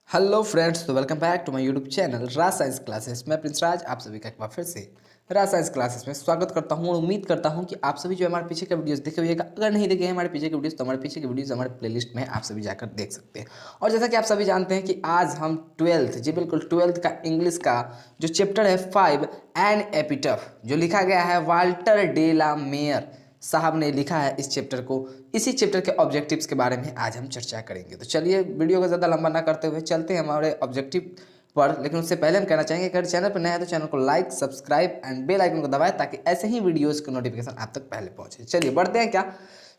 Hello friends, तो welcome back to my YouTube channel Raj science classes. मैं Prince Raj आप सभी का एक बार फिर से राज साइंस क्लासेस में स्वागत करता हूं और उम्मीद करता हूं कि आप सभी जो हमारे पीछे के वीडियोस देखे हुएगा, अगर नहीं देखे हैं हमारे पीछे के वीडियोस तो हमारे पीछे के वीडियोस हमारे प्लेलिस्ट में आप सभी जाकर देख सकते हैं। और जैसा कि आप सभी जानते हैं कि आज हम ट्वेल्थ का इंग्लिश का जो चैप्टर है 5 एन एपिटफ, जो लिखा गया है वाल्टर डे ला मेयर साहब ने लिखा है इस चैप्टर को। इसी चैप्टर के ऑब्जेक्टिव्स के बारे में आज हम चर्चा करेंगे। तो चलिए वीडियो को ज़्यादा लंबा ना करते हुए चलते हैं हमारे ऑब्जेक्टिव पर। लेकिन उससे पहले हम कहना चाहेंगे अगर चैनल पर नया है तो चैनल को like, subscribe and bell icon को दबाएं ताकि ऐसे ही वीडियोस के नोटिफिकेशन आप तक पहले पहुंचे। चलिए बढ़ते हैं। क्या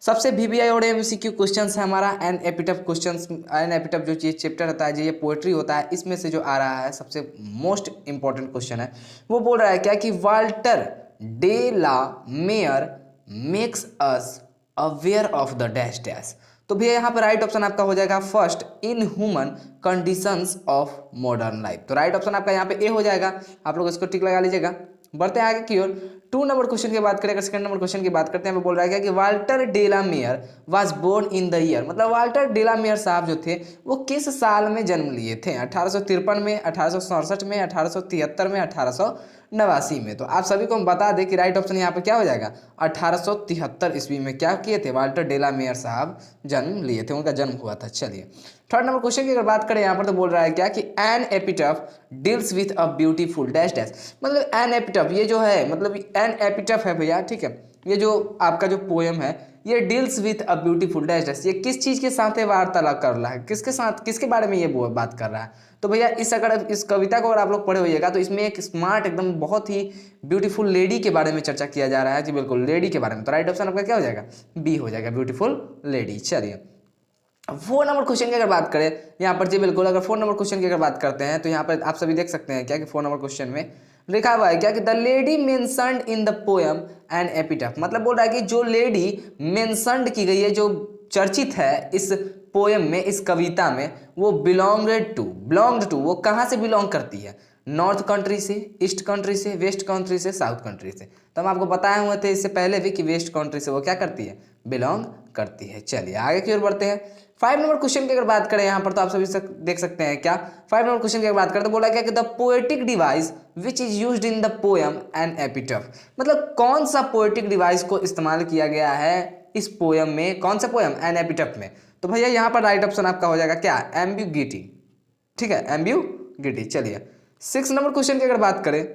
सबसे VBI और MCQ क्वेश्चन है हमारा एन एपिटफ क्वेश्चन। एन एपिटफ जो ये चैप्टर होता है, जो ये पोएट्री होता है, इसमें से जो आ रहा है सबसे मोस्ट इंपॉर्टेंट क्वेश्चन है वो बोल रहा है क्या कि Walter de la Mare makes us aware of the dash dash. तो भैया यहाँ पर राइट ऑप्शन आपका हो जाएगा first in human conditions of modern life. तो राइट ऑप्शन आपका यहाँ पे ए हो जाएगा। आप लोग इसको टिक लगा लीजिएगा। बढ़ते हैं आगे की ओर। 2 नंबर क्वेश्चन की बात करें, अगर सेकंड नंबर क्वेश्चन की बात करते हैं, बोल रहा है क्या कि Walter de la Mare was born in the year, मतलब वाल्टर डे ला मेयर साहब जो थे वो किस साल में जन्म लिए थे? 1853 में, 1867 में, 1873 में, 1889 में। तो आप सभी को हम बता दें कि राइट ऑप्शन यहाँ पे क्या हो जाएगा 1873 ईस्वी में क्या किए थे वाल्टर डे ला मेयर साहब जन्म लिए थे, उनका जन्म हुआ था। चलिए थर्ड नंबर क्वेश्चन की अगर बात करें यहाँ पर तो बोल रहा है क्या कि an epitaph deals with a beautiful dash dash, मतलब एन एपिटफ ये जो है, मतलब एन एपिटफ है भैया, ठीक है। ये जो आपका जो पोएम है ये deals with a beautiful dash dash, ये किस चीज के साथ वार्तालाप कर रहा है, किसके साथ, किसके बारे में ये बात कर रहा है? तो भैया इस कविता को अगर आप लोग पढ़े होइएगा तो इसमें एक स्मार्ट एकदम बहुत ही ब्यूटीफुल लेडी के बारे में चर्चा किया जा रहा है। जी बिल्कुल, लेडी के बारे में। तो राइट ऑप्शन आपका क्या हो जाएगा बी हो जाएगा, ब्यूटीफुल लेडी। चलिए 4 नंबर क्वेश्चन की अगर बात करें यहाँ पर, जी बिल्कुल, अगर 4 नंबर क्वेश्चन की अगर बात करते हैं तो यहाँ पर आप सभी देख सकते हैं क्या कि 4 नंबर क्वेश्चन में लिखा हुआ है क्या कि the lady mentioned in the poem an epitaph, मतलब बोल रहा है कि जो लेडी मेंशन्ड की गई है, जो चर्चित है इस पोएम में, इस कविता में, वो बिलोंग्ड टू वो कहाँ से बिलोंग करती है? नॉर्थ कंट्री से, ईस्ट कंट्री से, वेस्ट कंट्री से, साउथ कंट्री से। तो हम आपको बताए हुए थे इससे पहले भी कि वेस्ट कंट्री से वो क्या करती है, बिलोंग करती है। चलिए आगे की ओर बढ़ते हैं। 5 नंबर क्वेश्चन की अगर बात करें यहाँ पर तो आप सभी देख सकते हैं क्या 5 नंबर क्वेश्चन की अगर बात करें तो बोला क्या कि the poetic device which is used in the poem an epitaph, मतलब कौन सा पोएटिक डिवाइस को इस्तेमाल किया गया है इस पोएम में, कौन सा पोएम एन एपिटफ में? तो भैया यहाँ पर राइट ऑप्शन आपका हो जाएगा क्या एम्बिग्यूटी, ठीक है, एम्बिग्यूटी। चलिए 6 नंबर क्वेश्चन की अगर बात करें,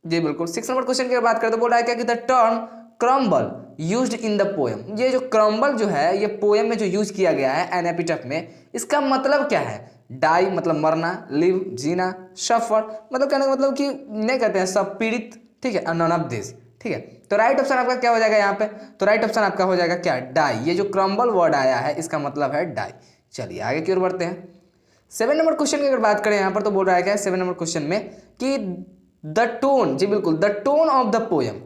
जी बिल्कुल 6 नंबर क्वेश्चन की अगर बात करें तो बोल रहा है क्या कि the term crumble used in the poem, ये जो क्रम्बल जो है ये पोएम में जो यूज किया गया है एन एपिटफ में, इसका मतलब क्या है? डाई मतलब मरना, लिव जीना, सफर मतलब कहने का मतलब कि नहीं कहते हैं सब पीड़ित, ठीक है, नन ऑफ दिस, ठीक है। तो राइट ऑप्शन आपका क्या हो जाएगा यहाँ पे? तो राइट ऑप्शन आपका हो जाएगा क्या डाई, ये जो क्रम्बल वर्ड आया है इसका मतलब है डाई। चलिए आगे की ओर बढ़ते हैं। 7 नंबर क्वेश्चन की अगर बात करें यहाँ पर तो बोल रहा है क्या 7 नंबर क्वेश्चन में कि द टोन, जी बिल्कुल, the tone of the poem,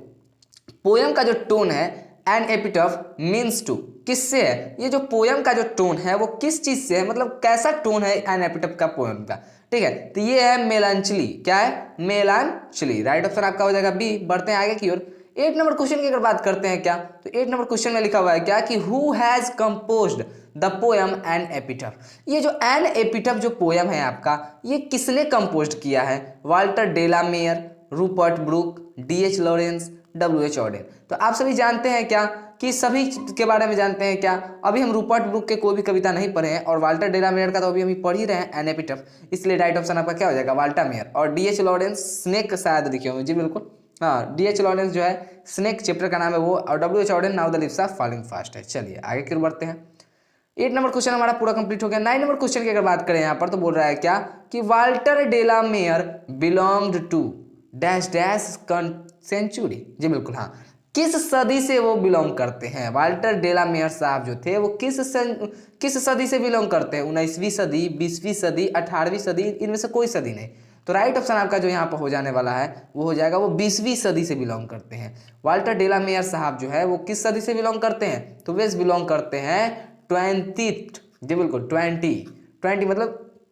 poem का जो टोन है एन एपिटफ मीन्स टू, किससे है? ये जो पोएम का जो टोन है वो किस चीज से है, मतलब कैसा टोन है एन एपिटफ का पोएम का, ठीक है। तो ये है मेलांचली, क्या है? मेलांचली। राइट ऑप्शन आपका हो जाएगा बी। बढ़ते हैं आगे की ओर। 8 नंबर क्वेश्चन की अगर बात करते हैं क्या तो 8 नंबर क्वेश्चन में लिखा हुआ है क्या कि who has composed the poem an epitaph, ये जो एन एपिटफ जो पोएम है आपका ये किसने कंपोज्ड किया है? Walter de la Mare, Rupert Brooke, DH Lawrence, WH Auden. तो आप सभी जानते हैं क्या कि सभी के बारे में जानते हैं क्या? अभी हम रूपर्ट ब्रूक के कोई भी कविता नहीं पढ़े हैं और वाल्टर डे ला मेयर का तो अभी हम पढ़ ही रहे हैं एन एपिटफ, इसलिए राइट ऑप्शन आपका क्या हो जाएगा वाल्टर मेयर। और DH लॉरेंस स्नेक शायद लिखे होंगे, जी बिल्कुल, हाँ, DH लॉरेंस जो है स्नेक चैप्टर का नाम है वो, और WH Auden now the leaves are falling fast है। चलिए आगे की ओर बढ़ते हैं। 8 नंबर क्वेश्चन हमारा पूरा कंप्लीट हो गया। 9 नंबर क्वेश्चन की अगर बात करें यहाँ पर तो बोल रहा है क्या कि Walter de la Mare belonged to dash dash century, जी बिल्कुल, हाँ, किस सदी से वो बिलोंग करते हैं? वाल्टर डे ला मेयर साहब जो थे वो किस सदी से बिलोंग करते हैं? 19वीं सदी, 20वीं सदी, 18वीं सदी, इनमें से कोई सदी नहीं। तो राइट ऑप्शन आपका जो यहाँ पर हो जाने वाला है वो हो जाएगा वो 20वीं सदी से बिलोंग करते हैं। वाल्टर डे ला मेयर साहब जो है वो किस सदी से बिलोंग करते हैं? तो वे बिलोंग करते हैं 20th, जी बिल्कुल, 20 मतलब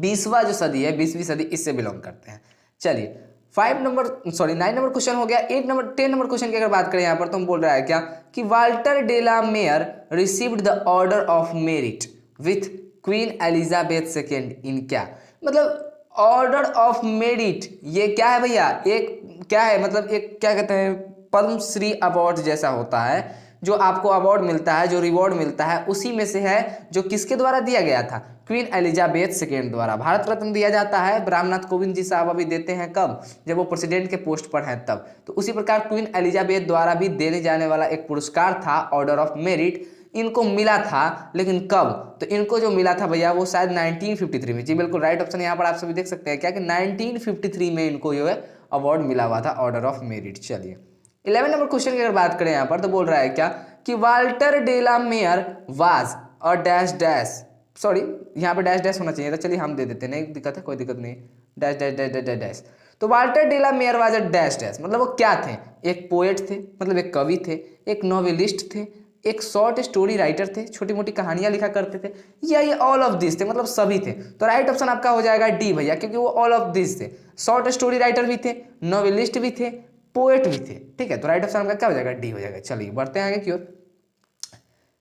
20वां जो सदी है, 20वीं सदी, इससे बिलोंग करते हैं। चलिए 9 नंबर क्वेश्चन हो गया। 10 नंबर क्वेश्चन की अगर बात करें यहाँ पर तो हम बोल रहा है क्या कि Walter de la Mare received the order of merit with queen Elizabeth second in क्या, मतलब ऑर्डर ऑफ मेरिट, ये क्या है भैया, एक क्या है, मतलब एक क्या कहते हैं, पद्मश्री अवार्ड जैसा होता है, जो आपको अवार्ड मिलता है, जो रिवॉर्ड मिलता है, उसी में से है, जो किसके द्वारा दिया गया था, क्वीन एलिजाबेथ सेकेंड द्वारा। भारत रत्न दिया जाता है, रामनाथ कोविंद जी साहब अभी देते हैं, कब, जब वो प्रेसिडेंट के पोस्ट पर हैं तब। तो उसी प्रकार क्वीन एलिजाबेथ द्वारा भी देने जाने वाला एक पुरस्कार था, ऑर्डर ऑफ मेरिट, इनको मिला था, लेकिन कब, तो इनको जो मिला था भैया वो शायद 1953 में। जी बिल्कुल राइट ऑप्शन यहाँ पर आप सभी देख सकते हैं क्या, कि 1953 में इनको जो है अवार्ड मिला हुआ था, ऑर्डर ऑफ मेरिट। चलिए 11 नंबर क्वेश्चन की अगर बात करें यहाँ पर, तो बोल रहा है क्या, कि Walter de la Mare was और डैश डैश, सॉरी यहाँ पर डैश डैश होना चाहिए था, चलिए हम दे देते हैं, नहीं दिक्कत है, कोई दिक्कत नहीं, dash dash dash dash dash. तो Walter de la Mare was a dash dash, मतलब वो क्या थे, एक पोएट थे, मतलब एक कवि थे, एक नॉवेलिस्ट थे, एक शॉर्ट स्टोरी राइटर थे, छोटी मोटी कहानियां लिखा करते थे, या ये ऑल ऑफ दिस थे, मतलब सभी थे। तो राइट ऑप्शन आपका हो जाएगा डी भैया, क्योंकि वो ऑल ऑफ दिस थे, शॉर्ट स्टोरी राइटर भी थे, नॉवेलिस्ट भी थे, पोएट भी थे। ठीक है, तो राइट ऑप्शन आपका क्या हो जाएगा, डी हो जाएगा। चलिए बढ़ते हैं आगे की ओर,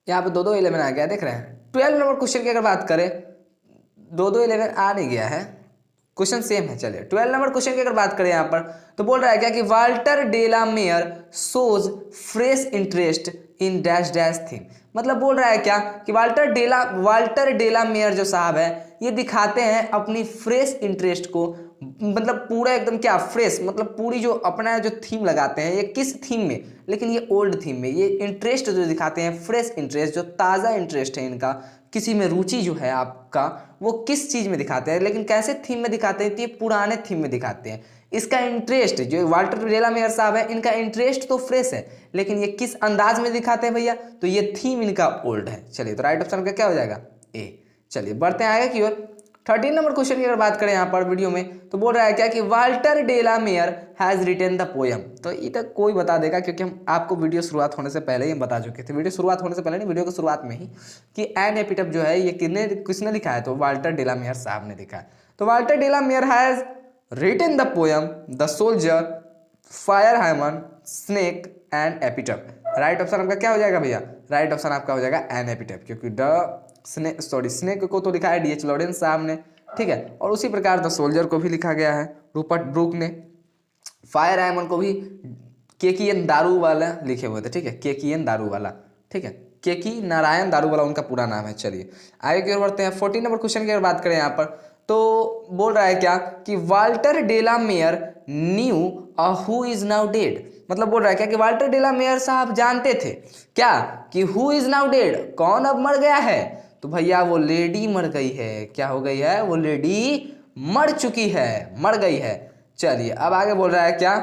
यहाँ पे 2-2 11 आ गया, देख रहे हैं। 12 नंबर क्वेश्चन की अगर बात करें, 2-2 11 आ नहीं गया है, क्वेश्चन सेम है। चलिए 12 नंबर क्वेश्चन की अगर बात करें यहाँ पर, तो बोल रहा है क्या, कि Walter de la Mare shows fresh interest in dash dash theme, मतलब बोल रहा है क्या, कि वाल्टर डेला मेयर जो साहब है, ये दिखाते हैं अपनी फ्रेश इंटरेस्ट को, मतलब पूरा एकदम क्या फ्रेश, मतलब पूरी जो अपना जो थीम लगाते हैं, ये किस थीम में, लेकिन ये ओल्ड थीम में, ये इंटरेस्ट जो दिखाते हैं, फ्रेश इंटरेस्ट, जो ताज़ा इंटरेस्ट है इनका, किसी में रुचि जो है आपका, वो किस चीज़ में दिखाते हैं, लेकिन कैसे थीम में दिखाते हैं, तो ये पुराने थीम में दिखाते हैं। इसका इंटरेस्ट, जो वाल्टर डेला मेयर साहब है, इनका इंटरेस्ट तो फ्रेश है, लेकिन ये किस अंदाज में दिखाते हैं भैया, तो ये थीम इनका ओल्ड है। चलिए तो राइट ऑप्शन का क्या हो जाएगा, ए। चलिए बढ़ते हैं आगे की ओर। 13 नंबर क्वेश्चन की अगर बात करें यहाँ पर वीडियो में, तो बोल रहा है क्या, कि Walter de la Mare has written the poem, तो ये तक कोई बता देगा, क्योंकि हम आपको वीडियो शुरुआत होने से पहले ही हम बता चुके थे, वीडियो शुरुआत होने से पहले नहीं, वीडियो की शुरुआत में ही, कि एन एपिटफ जो है ये किसने लिखा है, तो वाल्टर डेला मेयर साहब ने लिखा है। तो Walter de la Mare has written the poem the soldier, fire hymn, snake and epitaph. Right option आपका क्या हो जाएगा भैया, राइट ऑप्शन आपका हो जाएगा एन एपिटफ, क्योंकि स्नेक को तो लिखा है डी एच लॉरेंस साहब ने, ठीक है, और उसी प्रकार द सोल्जर को भी लिखा गया है रूपर्ट ब्रूक ने, फायर हाइमन को भी केकीएन दारू वाला लिखे हुए थे, ठीक है, केकीएन दारू वाला, ठीक है, केकी नारायण दारू वाला उनका पूरा नाम है। चलिए आगे की ओर बढ़ते हैं। 14 नंबर क्वेश्चन की अगर बात करें यहाँ पर, तो बोल रहा है क्या, कि Walter de la Mare knew who is now dead, मतलब बोल रहा है क्या, कि वाल्टर डेला मेयर साहब जानते थे क्या, कि हु इज नाउ डेड, कौन अब मर गया है, तो भैया वो लेडी मर गई है, क्या हो गई है, वो लेडी मर चुकी है, मर गई है। चलिए अब आगे बोल रहा है क्या,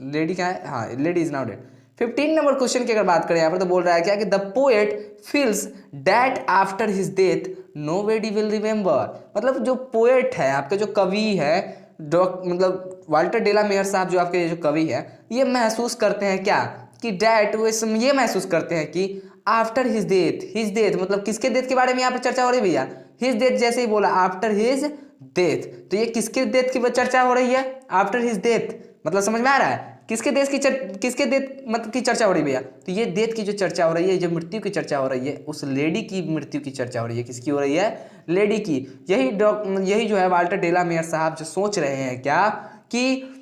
लेडी क्या है, हाँ lady is now dead. 15 number question की अगर बात करें यहाँ पर, तो बोल रहा है क्या, कि the poet feels that after his death nobody will remember, मतलब जो पोएट है आपके, जो कवि है, मतलब वाल्टर डेला मेयर साहब जो आपके जो कवि है, ये महसूस करते हैं क्या, कि डैट, वो ये महसूस करते हैं कि आफ्टर हिज डेथ मतलब किसके डेथ के बारे में यहाँ पे चर्चा हो रही है भैया, हिज डेथ, जैसे ही बोला आफ्टर हिज डेथ, तो ये किसके डेथ की चर्चा हो रही है, आफ्टर हिज डेथ, मतलब समझ में आ रहा है, किसके डेथ मतलब की चर्चा हो रही है भैया, तो ये डेथ की जो चर्चा हो रही है, जो मृत्यु की चर्चा हो रही है, उस लेडी की मृत्यु की चर्चा हो रही है, किसकी हो रही है, लेडी की। यही जो है वाल्टर डेला मेयर साहब जो सोच रहे हैं क्या, कि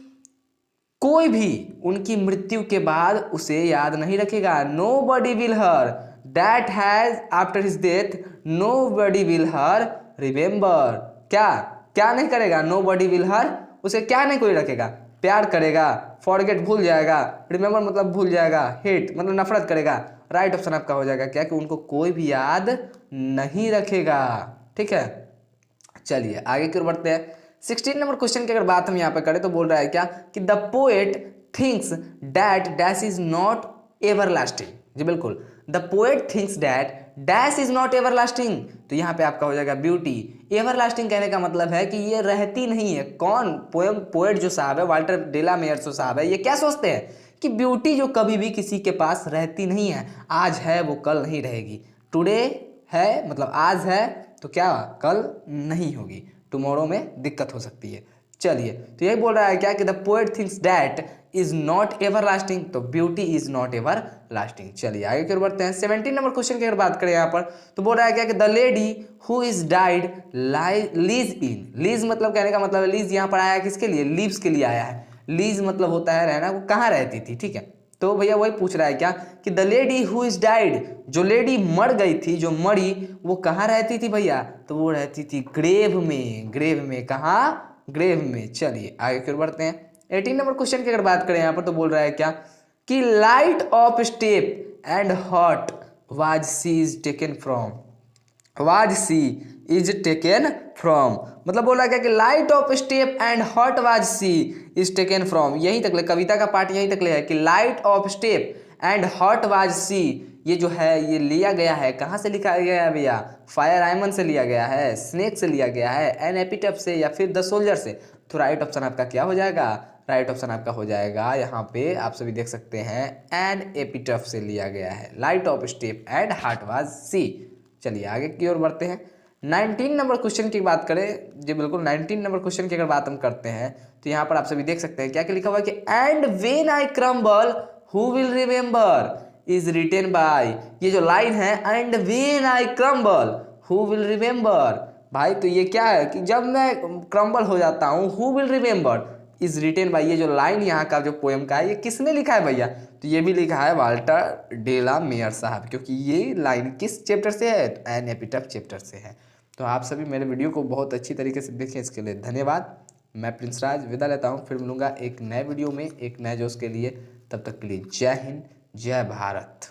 कोई भी उनकी मृत्यु के बाद उसे याद नहीं रखेगा, nobody will her that has after his death, nobody will her remember, क्या क्या नहीं करेगा, नोबडी विल हर, उसे क्या नहीं कोई रखेगा, प्यार करेगा, फॉरगेट भूल जाएगा, रिमेंबर मतलब भूल जाएगा, हेट मतलब नफरत करेगा। राइट ऑप्शन आपका हो जाएगा क्या, कि उनको कोई भी याद नहीं रखेगा, ठीक है। चलिए आगे की ओर बढ़ते हैं। 16 नंबर क्वेश्चन की अगर बात हम यहाँ पे करें, तो बोल रहा है क्या, कि the poet thinks that dash is not everlasting, जी बिल्कुल, the poet thinks that dash is not everlasting, तो यहाँ पे आपका हो जाएगा ब्यूटी। एवरलास्टिंग कहने का मतलब है कि ये रहती नहीं है, कौन, पोएट जो साहब है, वाल्टर डेला मेयर जो साहब है, ये क्या सोचते हैं, कि ब्यूटी जो कभी भी किसी के पास रहती नहीं है, आज है वो कल नहीं रहेगी, टुडे है मतलब आज है, तो क्या कल नहीं होगी, टुमारो में दिक्कत हो सकती है। चलिए, तो यही बोल रहा है क्या कि the poet thinks that is not ever lasting, तो beauty is not ever lasting. चलिए आगे की ओर बढ़ते हैं। 17 नंबर क्वेश्चन की अगर बात करें यहाँ पर, तो बोल रहा है क्या कि the lady who is died lease in, lease मतलब कहने का मतलब है, लीज यहाँ पर आया किसके लिए, लीव्स के लिए आया है। लीज मतलब होता है रहना, वो कहाँ रहती थी, ठीक है। तो भैया वही पूछ रहा है क्या कि the lady who is died, जो लेडी मर गई थी, जो मरी, वो कहाँ रहती थी भैया, तो वो रहती थी ग्रेव में। ग्रेव में कहाँ, ग्रेव में। चलिए आगे फिर बढ़ते हैं। 18 नंबर क्वेश्चन की अगर बात करें यहाँ पर, तो बोल रहा है क्या कि light of step and hot was she is taken from, was she is taken from, मतलब बोला क्या कि light of step and hot was she is taken from, यहीं तक ले, कविता का पार्ट यहीं तक ले है कि light of step and hot was she, ये जो है ये लिया गया है, कहाँ से लिखा गया है भैया, फायर आइमन से लिया गया है, स्नेक से लिया गया है, एन एपिटफ से, या फिर द सोल्जर से। तो राइट ऑप्शन आपका क्या हो जाएगा, राइट ऑप्शन आपका हो जाएगा यहाँ पे आप सभी देख सकते हैं एन एपिटफ से लिया गया है, light of step and hot was she. चलिए आगे की ओर बढ़ते हैं। 19 नंबर क्वेश्चन की बात करें, जी बिल्कुल 19 नंबर क्वेश्चन की अगर बात हम करते हैं, तो यहाँ पर आप सभी देख सकते हैं क्या क्या लिखा हुआ है कि and when I crumble who will remember is written by, ये जो लाइन है and when I crumble who will remember, भाई तो ये क्या है कि जब मैं क्रम्बल हो जाता हूँ, who will remember is written by, ये जो लाइन यहाँ का जो पोएम का है, ये किसने लिखा है भैया, तो ये भी लिखा है वाल्टर डेला मेयर साहब, क्योंकि ये लाइन किस चैप्टर से है, तो एन एपिटफ चैप्टर से है। तो आप सभी मेरे वीडियो को बहुत अच्छी तरीके से देखें, इसके लिए धन्यवाद। मैं प्रिंस राज विदा लेता हूँ, फिर मिलूंगा एक नए वीडियो में एक नए जोश के लिए। तब तक के लिए जय हिंद, जय भारत।